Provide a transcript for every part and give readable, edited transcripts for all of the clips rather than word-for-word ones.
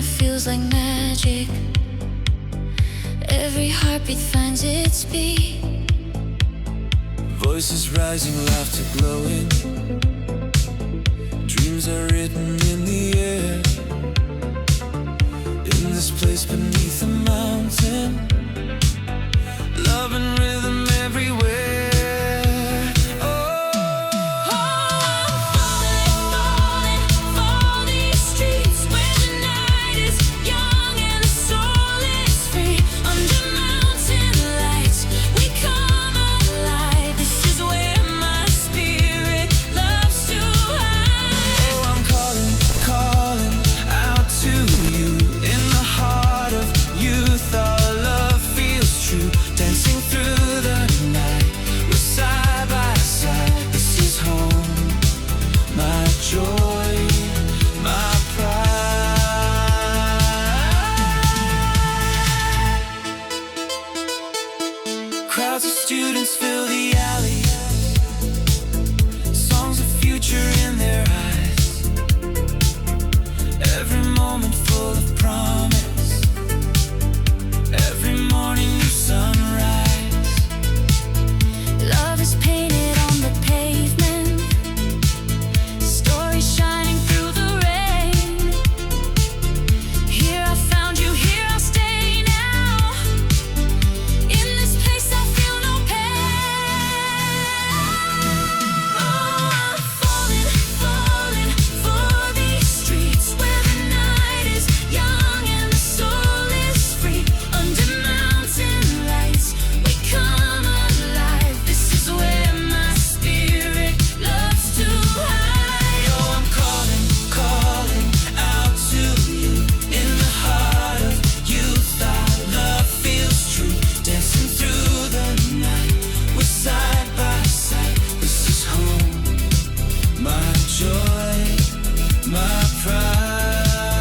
it feels like magic. Every heartbeat finds its beat. Voices rising, laughter glowing. Dreams are written in the air. In this place beneath the mountain, love and rhythm everywhere. Crowds of students fill the alley, songs of future in their eyes. Every moment full of promise, every morning new sunrise. Love is painted on the pavement, stories shining through the rain. Here I found you, here I'll stay now. In this place I feel no pain. Oh, I'm falling, falling for these streets where the night is young and the soul is free. Under mountain lights we come alive. This is where my spirit loves to hide. Oh, I'm calling, calling out to you. In the heart of youth our love feels true. Dancing through the night, we're side by side. This is home, my joy, my pride.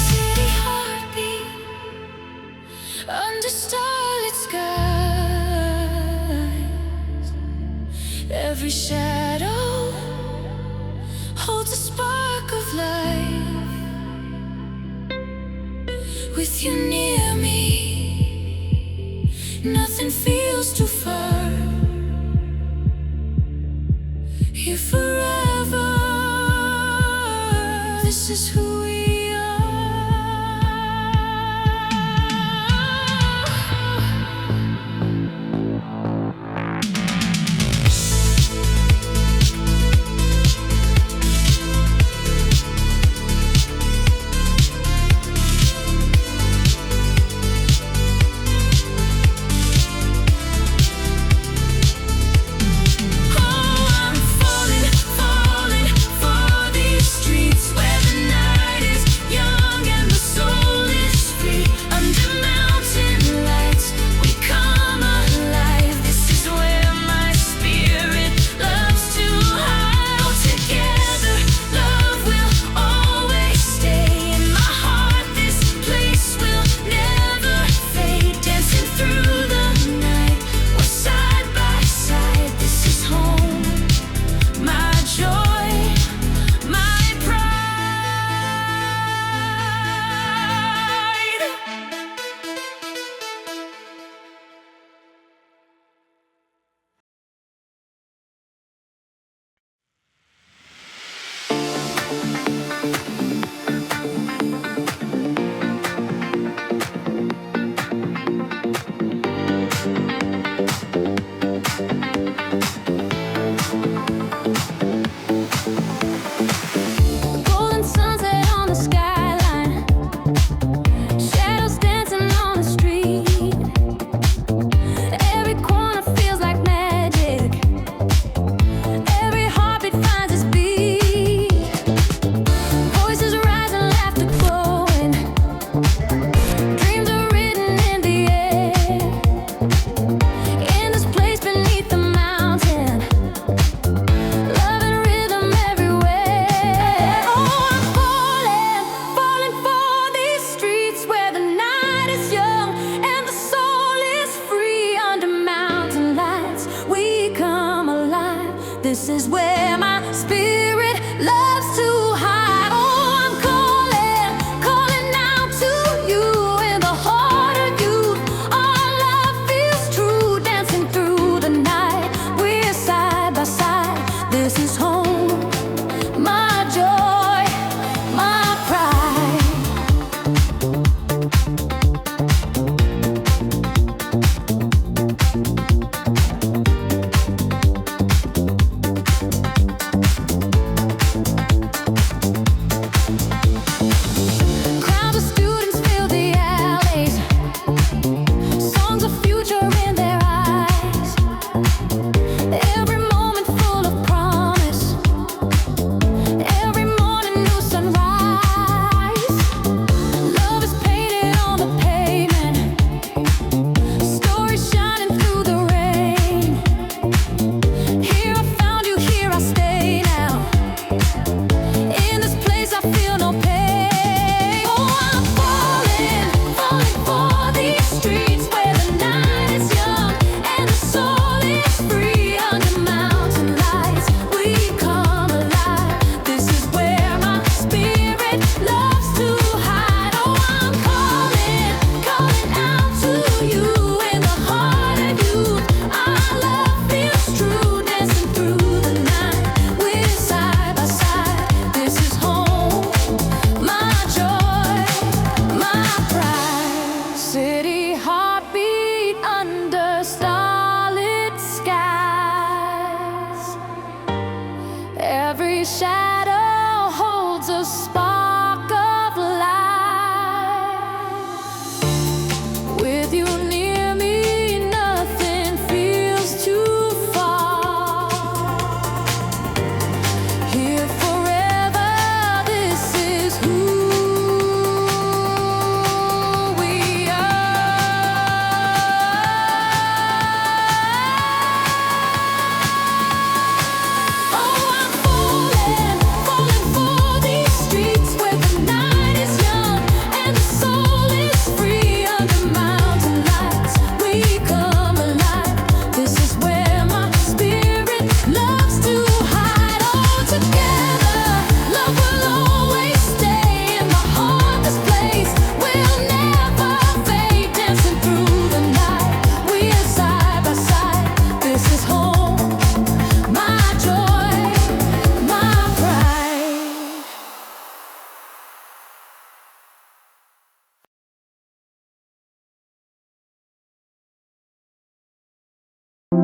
City heartbeat under starlit skies. Every shadow holds a spark of life. With you near me, nothing feels too far. Here forever, this is who we I'm falling, falling for these streets where the night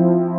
you.